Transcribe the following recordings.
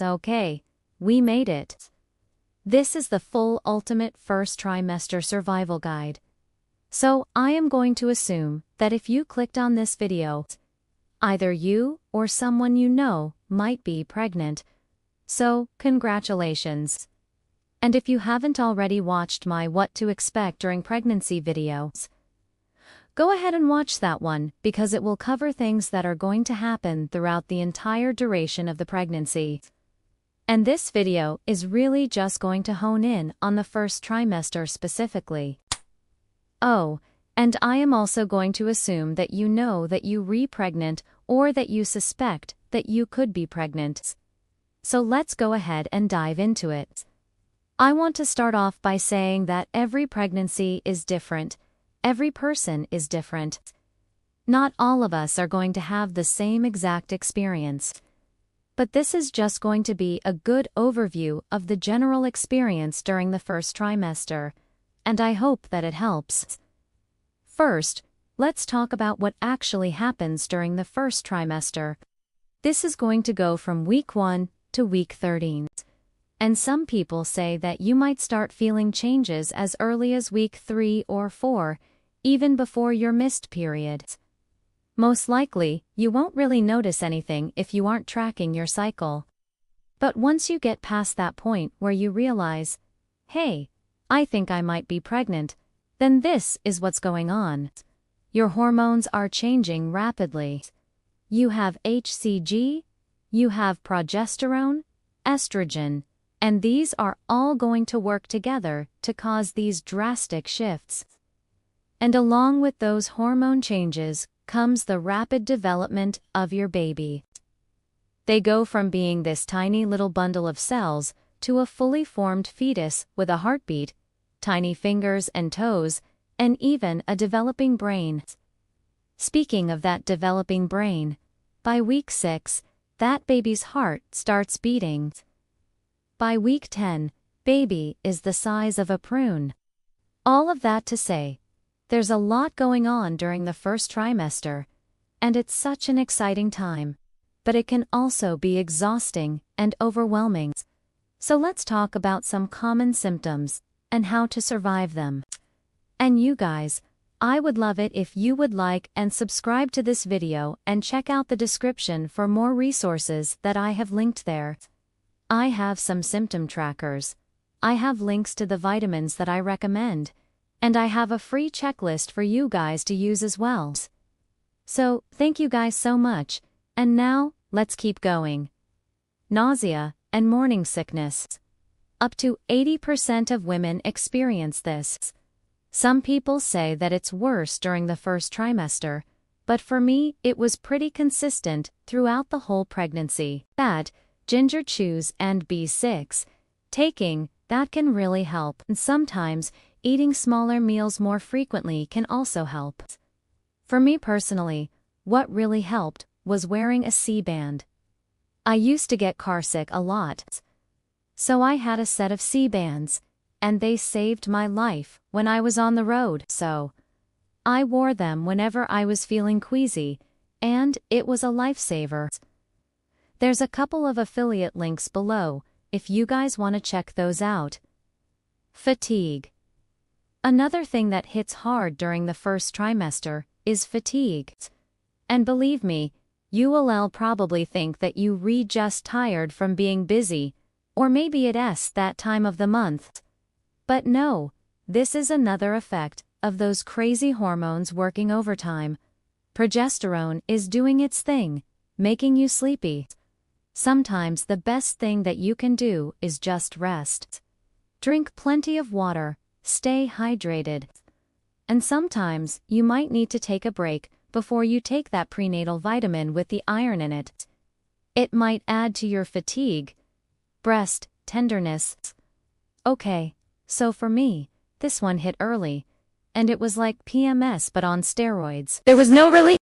Okay, we made it. This is the full ultimate first trimester survival guide. So I am going to assume that if you clicked on this video, either you or someone you know might be pregnant. So, congratulations. And if you haven't already watched my What to Expect During Pregnancy videos, go ahead and watch that one because it will cover things that are going to happen throughout the entire duration of the pregnancy. And this video is really just going to hone in on the first trimester specifically. Oh, and I am also going to assume that you know that you re-pregnant or that you suspect that you could be pregnant. So let's go ahead and dive into it. I want to start off by saying that every pregnancy is different. Every person is different. Not all of us are going to have the same exact experience. But this is just going to be a good overview of the general experience during the first trimester, and I hope that it helps. First, let's talk about what actually happens during the first trimester. This is going to go from week 1 to week 13. And some people say that you might start feeling changes as early as week 3 or 4, even before your missed period. Most likely, you won't really notice anything if you aren't tracking your cycle. But once you get past that point where you realize, hey, I think I might be pregnant, then this is what's going on. Your hormones are changing rapidly. You have HCG, you have progesterone, estrogen, and these are all going to work together to cause these drastic shifts. And along with those hormone changes comes the rapid development of your baby. They go from being this tiny little bundle of cells to a fully formed fetus with a heartbeat, tiny fingers and toes, and even a developing brain. Speaking of that developing brain, by week 6, that baby's heart starts beating. By week 10, baby is the size of a prune. All of that to say, there's a lot going on during the first trimester, and it's such an exciting time, but it can also be exhausting and overwhelming. So let's talk about some common symptoms and how to survive them. And you guys, I would love it if you would like and subscribe to this video and check out the description for more resources that I have linked there. I have some symptom trackers. I have links to the vitamins that I recommend. And I have a free checklist for you guys to use as well. So, thank you guys so much, and now, let's keep going. Nausea and morning sickness. Up to 80% of women experience this. Some people say that it's worse during the first trimester, but for me, it was pretty consistent throughout the whole pregnancy. That, ginger chews and B6, taking, that can really help, and sometimes, eating smaller meals more frequently can also help. For me personally, what really helped was wearing a C-band. I used to get carsick a lot. So I had a set of C-bands, and they saved my life when I was on the road. So I wore them whenever I was feeling queasy, and it was a lifesaver. There's a couple of affiliate links below if you guys want to check those out. Fatigue. Another thing that hits hard during the first trimester is fatigue. And believe me, you will probably think that you just tired from being busy, or maybe it's that time of the month. But no, this is another effect of those crazy hormones working overtime. Progesterone is doing its thing, making you sleepy. Sometimes the best thing that you can do is just rest. Drink plenty of water. Stay hydrated. And sometimes, you might need to take a break before you take that prenatal vitamin with the iron in it. It might add to your fatigue. Breast tenderness. Okay, so for me, this one hit early, and it was like PMS but on steroids. There was no relief.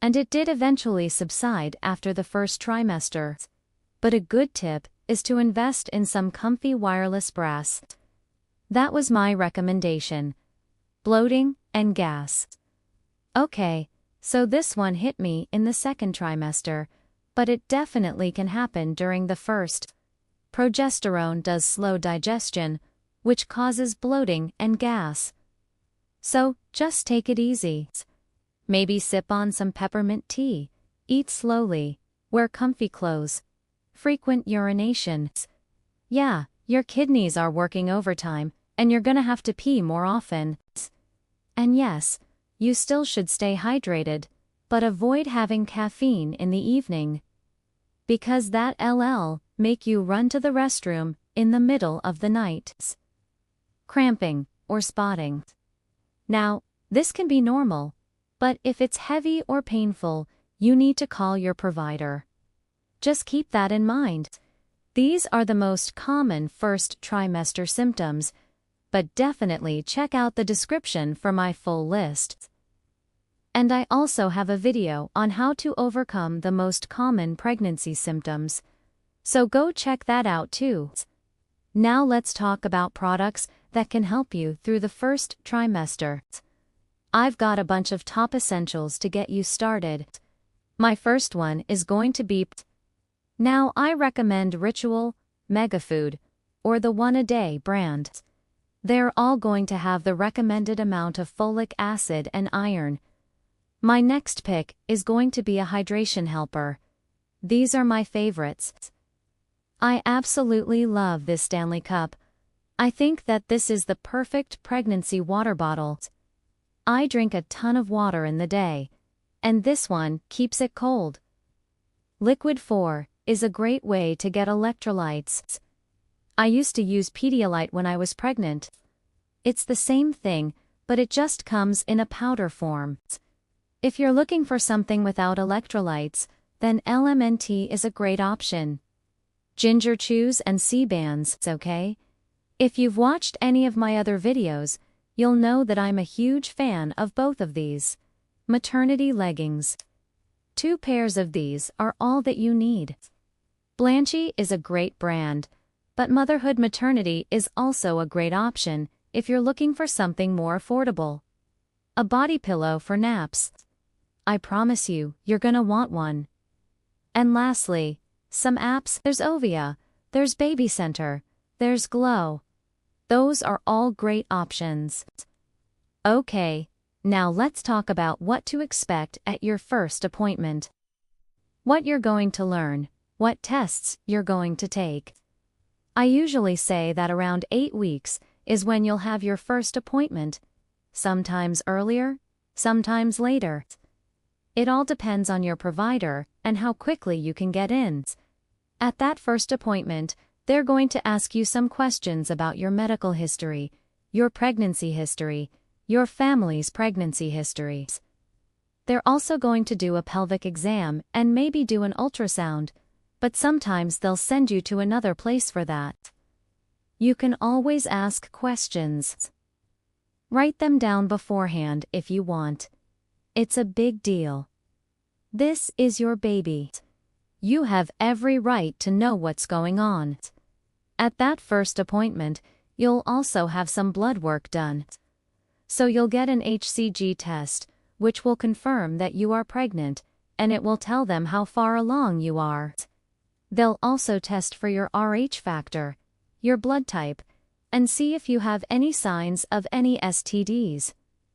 And it did eventually subside after the first trimester. But a good tip is to invest in some comfy wireless bras. That was my recommendation. Bloating and gas. Okay, so this one hit me in the second trimester, but it definitely can happen during the first. Progesterone does slow digestion, which causes bloating and gas. So, just take it easy. Maybe sip on some peppermint tea, eat slowly, wear comfy clothes, frequent urination. Yeah, your kidneys are working overtime, and you're gonna have to pee more often. And yes, you still should stay hydrated, but avoid having caffeine in the evening. Because that'll make you run to the restroom in the middle of the night. Cramping or spotting. Now, this can be normal, but if it's heavy or painful, you need to call your provider. Just keep that in mind. These are the most common first trimester symptoms, but definitely check out the description for my full list. And I also have a video on how to overcome the most common pregnancy symptoms, so go check that out too. Now let's talk about products that can help you through the first trimester. I've got a bunch of top essentials to get you started. My first one is going to be Now I recommend Ritual, Megafood, or the One a Day brand. They're all going to have the recommended amount of folic acid and iron. My next pick is going to be a hydration helper. These are my favorites. I absolutely love this Stanley cup. I think that this is the perfect pregnancy water bottle. I drink a ton of water in the day, and this one keeps it cold. Liquid 4 is a great way to get electrolytes. I used to use Pedialyte when I was pregnant. It's the same thing, but it just comes in a powder form. If you're looking for something without electrolytes, then LMNT is a great option. Ginger chews and Sea-Bands, okay? If you've watched any of my other videos, you'll know that I'm a huge fan of both of these. Maternity leggings. 2 pairs of these are all that you need. Blanchie is a great brand, but Motherhood Maternity is also a great option if you're looking for something more affordable. A body pillow for naps. I promise you, you're gonna want one. And lastly, some apps. There's Ovia, there's Baby Center, there's Glow. Those are all great options. Okay, now let's talk about what to expect at your first appointment. What you're going to learn, what tests you're going to take. I usually say that around 8 weeks is when you'll have your first appointment. Sometimes earlier, sometimes later. It all depends on your provider and how quickly you can get in. At that first appointment, they're going to ask you some questions about your medical history, your pregnancy history, your family's pregnancy history. They're also going to do a pelvic exam and maybe do an ultrasound, but sometimes they'll send you to another place for that. You can always ask questions. Write them down beforehand if you want. It's a big deal. This is your baby. You have every right to know what's going on. At that first appointment, you'll also have some blood work done. So you'll get an HCG test, which will confirm that you are pregnant, and it will tell them how far along you are. They'll also test for your Rh factor, your blood type, and see if you have any signs of any STDs.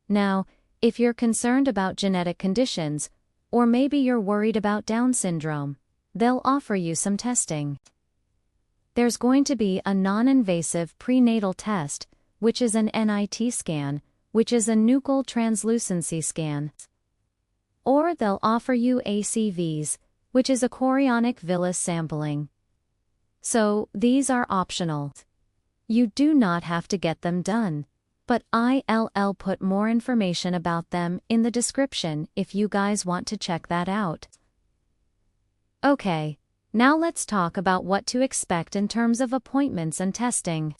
Now, if you're concerned about genetic conditions, or maybe you're worried about Down syndrome, they'll offer you some testing. There's going to be a non-invasive prenatal test, which is an NIT scan, which is a nuchal translucency scan. Or they'll offer you ACVs, which is a chorionic villus sampling. So, these are optional. You do not have to get them done, but I'll put more information about them in the description if you guys want to check that out. Okay, now let's talk about what to expect in terms of appointments and testing.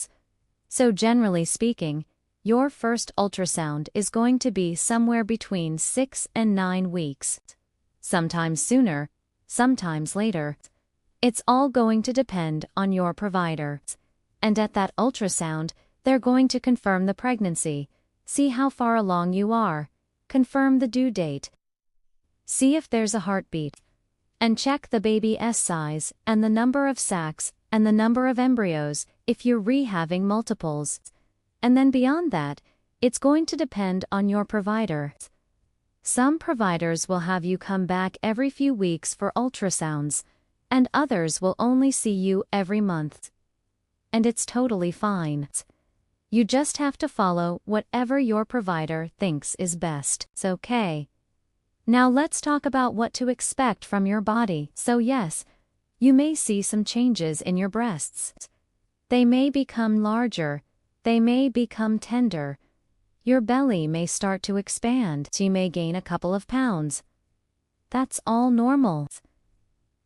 So generally speaking, your first ultrasound is going to be somewhere between 6 and 9 weeks. Sometimes sooner, sometimes later. It's all going to depend on your provider. And at that ultrasound, they're going to confirm the pregnancy, see how far along you are, confirm the due date, see if there's a heartbeat, And check the baby's size and the number of sacs and the number of embryos if you're rehaving multiples. And then beyond that, it's going to depend on your provider. Some providers will have you come back every few weeks for ultrasounds, and others will only see you every month. And it's totally fine. You just have to follow whatever your provider thinks is best. It's okay. Now let's talk about what to expect from your body. So yes, you may see some changes in your breasts. They may become larger, they may become tender. Your belly may start to expand, so you may gain a couple of pounds. That's all normal.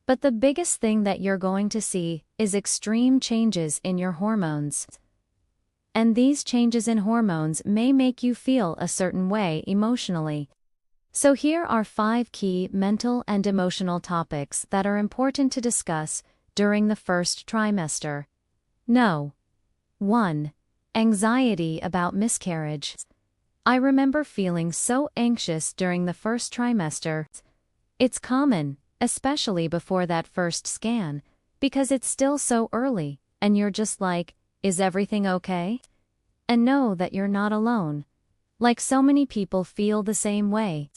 But the biggest thing that you're going to see is extreme changes in your hormones. And these changes in hormones may make you feel a certain way emotionally. So here are 5 key mental and emotional topics that are important to discuss during the first trimester. No. 1. Anxiety about miscarriage. I remember feeling so anxious during the first trimester. It's common, especially before that first scan, because it's still so early, and you're just like, is everything okay? And know that you're not alone. Like so many people feel the same way.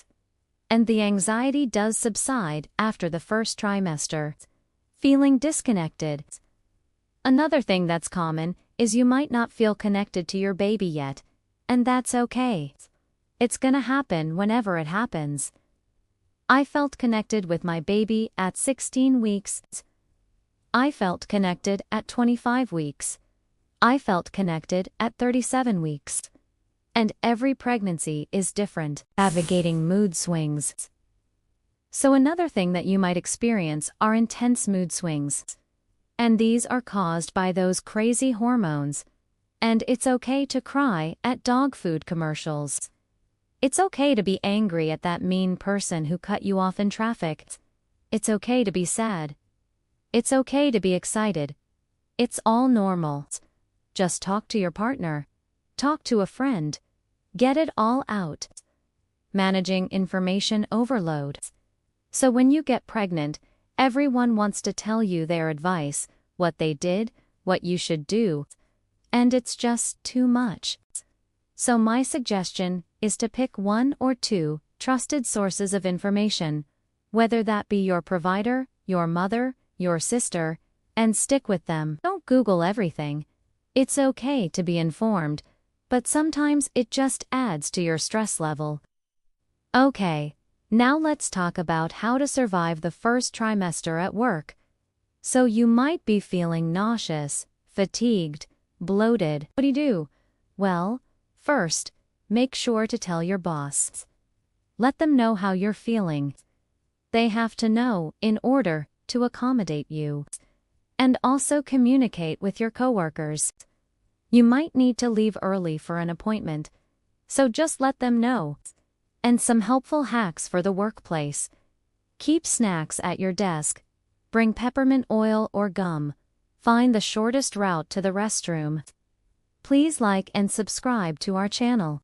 And the anxiety does subside after the first trimester. Feeling disconnected. Another thing that's common is you might not feel connected to your baby yet, and that's okay. It's gonna happen whenever it happens. I felt connected with my baby at 16 weeks. I felt connected at 25 weeks. I felt connected at 37 weeks. And every pregnancy is different. Navigating mood swings. So another thing that you might experience are intense mood swings. And these are caused by those crazy hormones. And it's okay to cry at dog food commercials. It's okay to be angry at that mean person who cut you off in traffic. It's okay to be sad. It's okay to be excited. It's all normal. Just talk to your partner. Talk to a friend. Get it all out. Managing information overload. So when you get pregnant, everyone wants to tell you their advice, what they did, what you should do, and it's just too much. So my suggestion is to pick 1 or 2 trusted sources of information, whether that be your provider, your mother, your sister, and stick with them. Don't Google everything. It's okay to be informed, but sometimes it just adds to your stress level. Okay, now let's talk about how to survive the first trimester at work. So you might be feeling nauseous, fatigued, bloated. What do you do? Well, first, make sure to tell your boss. Let them know how you're feeling. They have to know in order to accommodate you. And also communicate with your coworkers. You might need to leave early for an appointment, so just let them know. And some helpful hacks for the workplace. Keep snacks at your desk. Bring peppermint oil or gum. Find the shortest route to the restroom. Please like and subscribe to our channel.